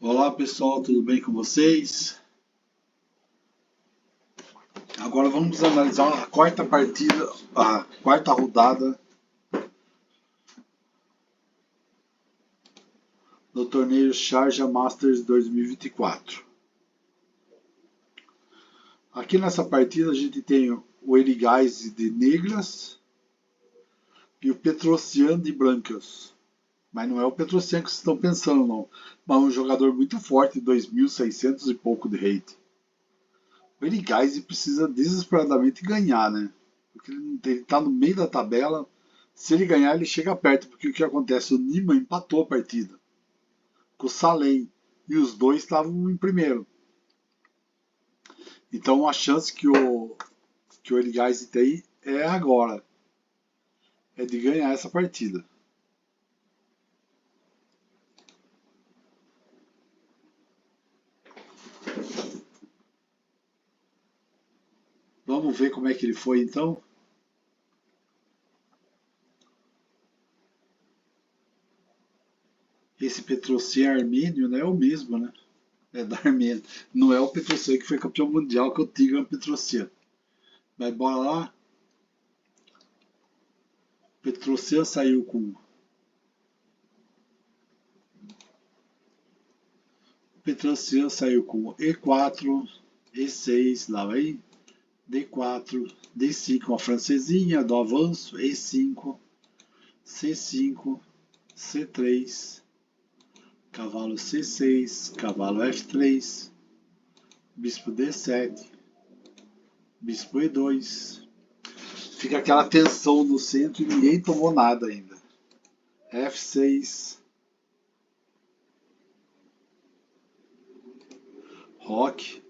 Olá pessoal, tudo bem com vocês? Agora vamos analisar a quarta partida, a quarta rodada do torneio Sharjah Masters 2024. Aqui nessa partida a gente tem o Erigais de negras e o Petrosyan de brancas. Mas não é o Petrosyan que vocês estão pensando, não. Mas um jogador muito forte, 2.600 e pouco de rate. O Erigais precisa desesperadamente ganhar, né? Porque ele está no meio da tabela. Se ele ganhar, ele chega perto. Porque o que acontece? O Nima empatou a partida com o Salem. E os dois estavam em primeiro. Então a chance que o Erigais tem é agora. É de ganhar essa partida. Vamos ver como é que ele foi então. Esse Petrosyan armênio não é o mesmo, né? É da Armênia. Não é o Petrosyan que foi campeão mundial, que é o Tigran Petrosyan. Mas bora lá. Petrosyan saiu com. Petrosyan saiu com E4, E6, lá vai. D4, D5, uma francesinha do avanço, E5, C5, C3, cavalo C6, cavalo F3, bispo D7, bispo E2. Fica aquela tensão no centro e ninguém tomou nada ainda. F6, roque,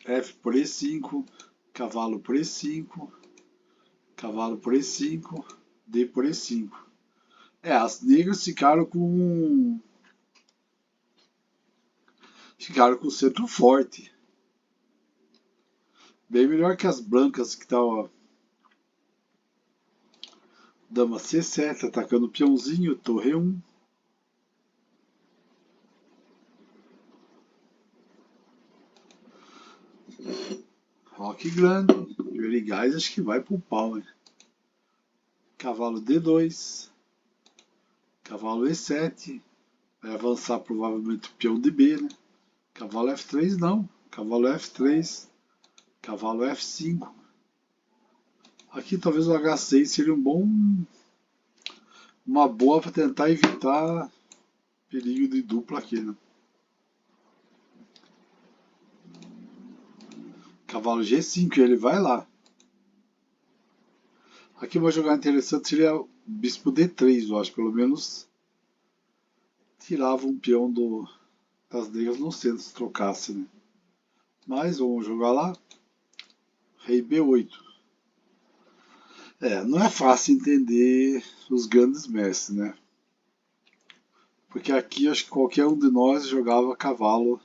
F por E5, cavalo por E5, cavalo por E5, D por E5. As negras ficaram com o centro forte. Bem melhor que as brancas que estavam. Dama C7, atacando o peãozinho, torre 1. Roque grande. E o Erigais acho que vai pro pau, hein? Cavalo D2. Cavalo E7. Vai avançar provavelmente o peão de B, né? Cavalo F3 não. Cavalo F3. Cavalo F5. Aqui talvez o H6 seria uma boa para tentar evitar perigo de dupla aqui, né? Cavalo G5, ele vai lá. Aqui uma jogada interessante seria o bispo D3, eu acho. Pelo menos tirava um peão das negras no centro se trocasse, né? Mas vamos jogar lá. Rei B8. Não é fácil entender os grandes mestres, né? Porque aqui acho que qualquer um de nós jogava cavalo.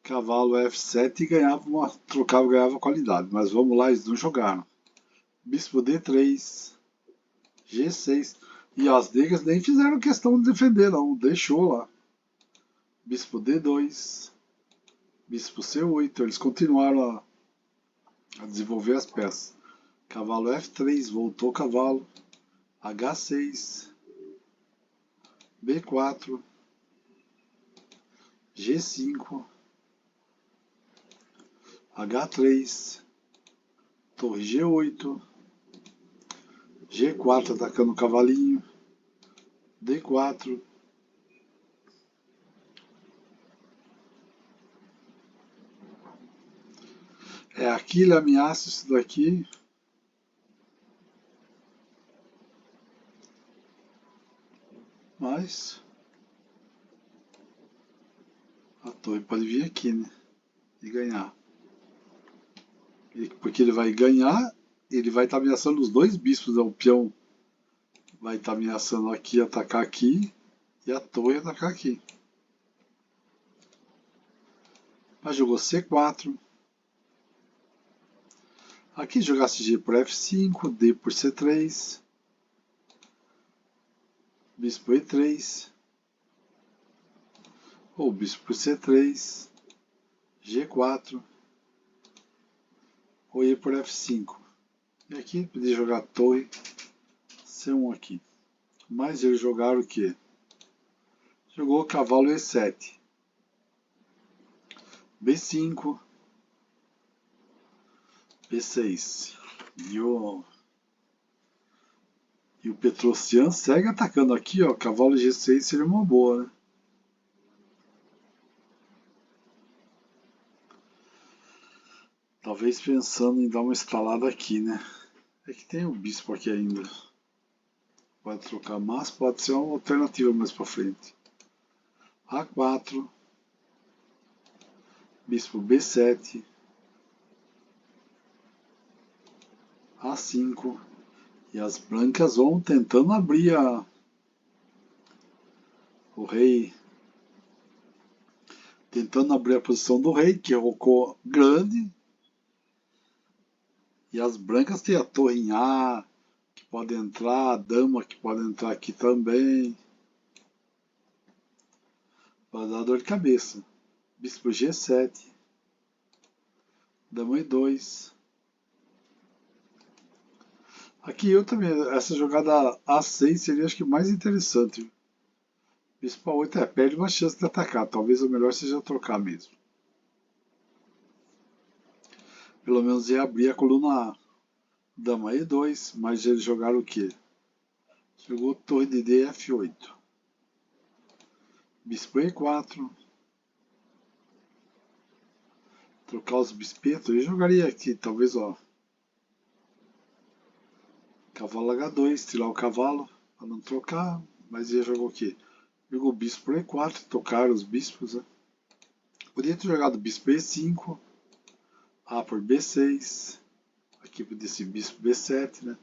Cavalo F7 e ganhava qualidade. Mas vamos lá, eles não jogaram. Bispo D3, G6. E as negras nem fizeram questão de defender, não. Deixou lá. Bispo D2, Bispo C8. Eles continuaram a desenvolver as peças. Cavalo F3, voltou o cavalo. H6, B4, G5, H3, torre G8, G4 atacando o cavalinho, D4, aqui ele ameaça isso daqui. Mas a torre pode vir aqui, né? E ganhar. Porque ele vai ganhar, ele vai estar ameaçando os dois bispos, né? O peão vai estar ameaçando aqui, atacar aqui, e a torre atacar aqui. Mas jogou C4, Aqui jogasse G por F5, D por C3, bispo E3, ou bispo por C3, G4, ou E por F5. E aqui podia jogar torre C1 aqui. Mas eles jogaram o quê? Jogou cavalo E7, B5, B6. E o Petrosian segue atacando aqui, ó. Cavalo G6 seria uma boa, né? Talvez pensando em dar uma escalada aqui, né? É que tem o bispo aqui ainda. Pode trocar, mas pode ser uma alternativa mais pra frente. A4, bispo B7, A5, e as brancas vão tentando abrir o rei, tentando abrir a posição do rei, que rocou grande, e as brancas têm a torre em A, que pode entrar, a dama que pode entrar aqui também, vai dar dor de cabeça. Bispo G7, dama E2. Aqui eu também, essa jogada A6 seria acho que mais interessante. Bispo A8 perde uma chance de atacar, talvez o melhor seja trocar mesmo. Pelo menos ia abrir a coluna A. Dama E2, mas eles jogaram o quê? Jogou torre de D F8. Bispo E4. Trocar os bispetos. Eu jogaria aqui, talvez, ó. Cavalo H2, tirar o cavalo para não trocar. Mas ia jogar o quê? Jogou bispo por E4, tocar os bispos, né? Podia ter jogado bispo E5. A por B6. Aqui podia ser bispo B7, né?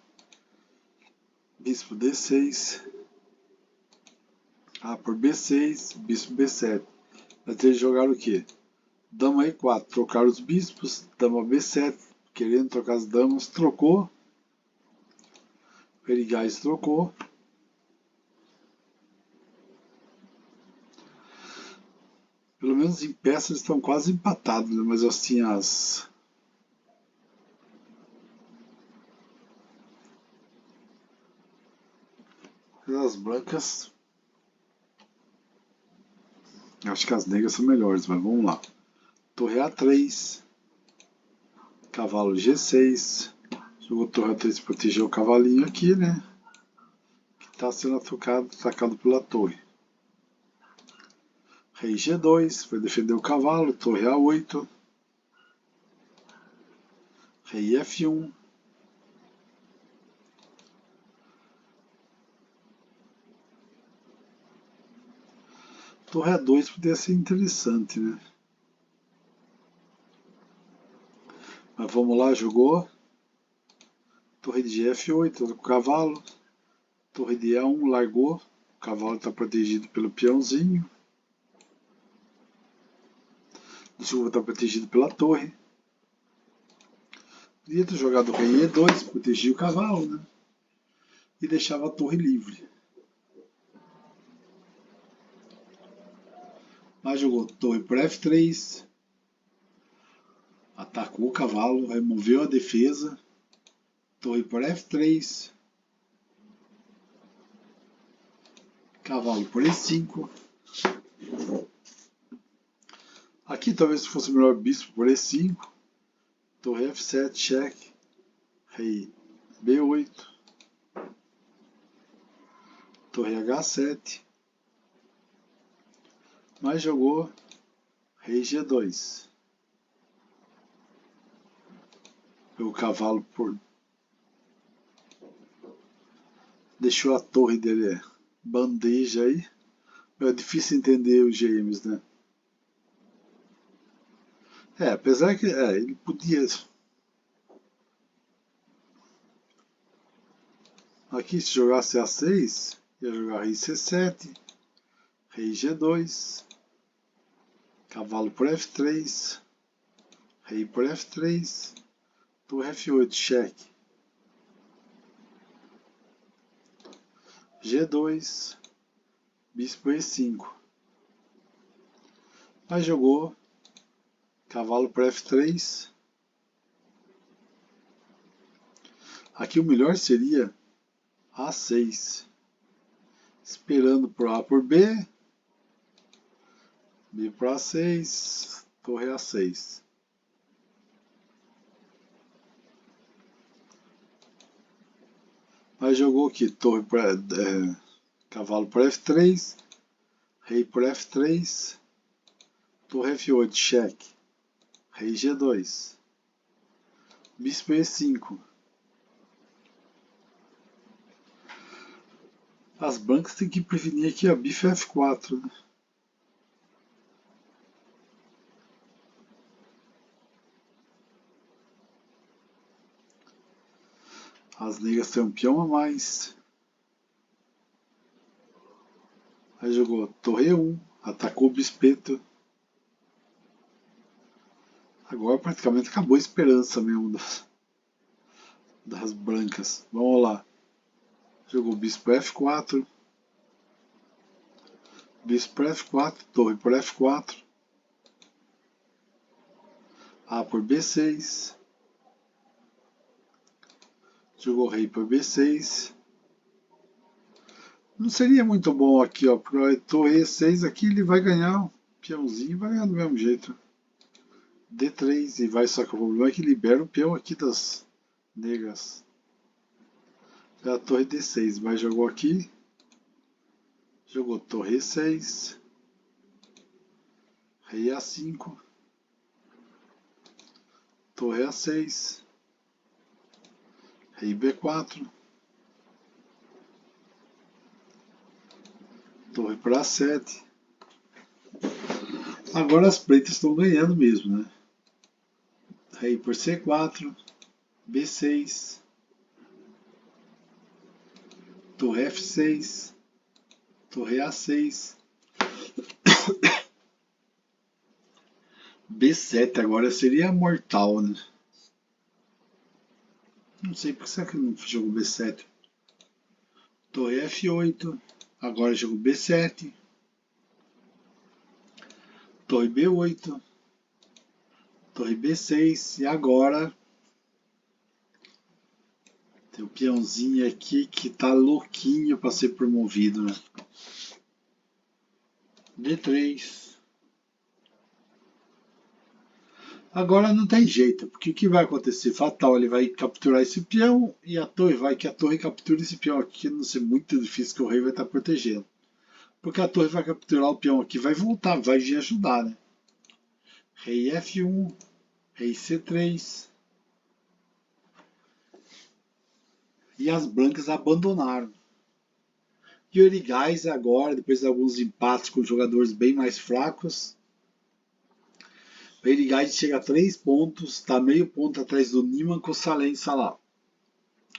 Bispo D6. A por B6, bispo B7. Mas eles jogaram o quê? Dama E4, trocar os bispos. Dama B7, querendo trocar as damas, trocou. Perigais trocou. Pelo menos em peças estão quase empatados, né? Mas assim as brancas. Acho que as negras são melhores, mas vamos lá. Torre A3. Cavalo G6. Jogou torre A3 para proteger o cavalinho aqui, né? Que está sendo atacado pela torre. Rei G2, vai defender o cavalo, torre A8. Rei F1. Torre A2 poderia ser interessante, né? Mas vamos lá, jogou. Torre de F8, com o cavalo. Torre de A1, largou. O cavalo está protegido pelo peãozinho. Desculpa, está protegido pela torre. Podia ter jogado o rei E2, protegia o cavalo, né? E deixava a torre livre. Mas jogou torre por F3. Atacou o cavalo, removeu a defesa. Torre por F3. Cavalo por E5. Aqui talvez fosse melhor bispo por E5. Torre F7, cheque. Rei B8. Torre H7. Mas jogou rei G2. O cavalo por... Deixou a torre dele bandeja aí. É difícil entender os GMs, né? Apesar que ele podia... Aqui se jogasse A6, ia jogar rei C7, rei G2, cavalo por F3, rei por F3, Torre F8, cheque. G2, bispo E5. Aí jogou cavalo para F3. Aqui o melhor seria A6. Esperando por A por B. B para A6. Torre A6. Aí jogou aqui torre para cavalo para F3, rei por F3, torre F8, cheque, rei G2, bispo E5. As brancas têm que prevenir aqui a bife F4, né? As negras têm um peão a mais. Aí jogou torre E1, atacou o bispeto. Agora praticamente acabou a esperança mesmo das brancas. Vamos lá. Jogou bispo F4. Bispo por F4, torre por F4. A por B6. Jogou rei por B6. Não seria muito bom aqui, ó, porque torre E6 aqui ele vai ganhar o peãozinho, vai ganhar do mesmo jeito. D3 e vai, só que o problema é que libera o peão aqui das negras. A torre D6, mas jogou aqui. Jogou torre E6. Rei A5. Torre A6. Rei B4. Torre para A7. Agora as pretas estão ganhando mesmo, né? Rei por C4. B6. Torre F6. Torre A6. B7 agora seria mortal, né? Não sei por que será que não jogou B7. Torre F8. Agora jogo B7. Torre B8. Torre B6. E agora tem o peãozinho aqui que tá louquinho para ser promovido, né? D3. Agora não tem jeito, porque o que vai acontecer? Fatal, ele vai capturar esse peão e a torre vai que a torre captura esse peão aqui, não ser muito difícil que o rei vai estar protegendo. Porque a torre vai capturar o peão aqui, vai voltar, vai vir ajudar, né? Rei F1, rei C3. E as brancas abandonaram. E o Erigais agora, depois de alguns empates com jogadores bem mais fracos, o Erigais chega a 3 pontos, está meio ponto atrás do Niman com o Salem Salah.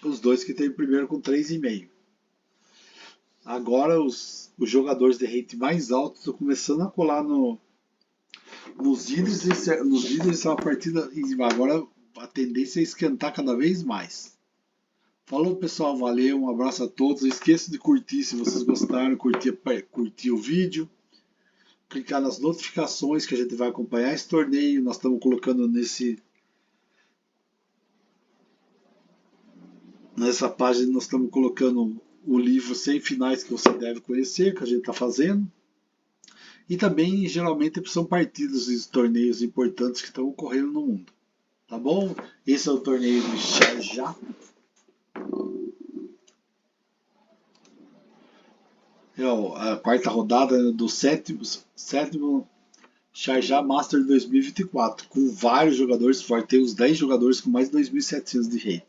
Os dois que tem primeiro com 3,5. Agora os jogadores de rate mais altos estão começando a colar nos líderes. Nos líderes é uma partida. Agora a tendência é esquentar cada vez mais. Falou pessoal, valeu, um abraço a todos. Não esqueça de curtir se vocês gostaram, curtir o vídeo. Clicar nas notificações que a gente vai acompanhar esse torneio. Nós estamos colocando nessa página, nós estamos colocando o livro 100 finais que você deve conhecer, que a gente está fazendo. E também, geralmente, são partidas e torneios importantes que estão ocorrendo no mundo. Tá bom? Esse é o torneio do Sharjah. A quarta rodada do sétimo Sharjah Master 2024, com vários jogadores fortes. Tem uns 10 jogadores com mais de 2.700 de rate.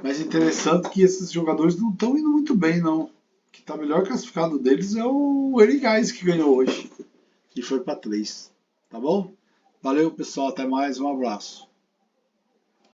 Mas é interessante que esses jogadores não estão indo muito bem, não. O que está melhor classificado deles é o Erigais, que ganhou hoje. Que foi para 3. Tá bom? Valeu, pessoal. Até mais. Um abraço.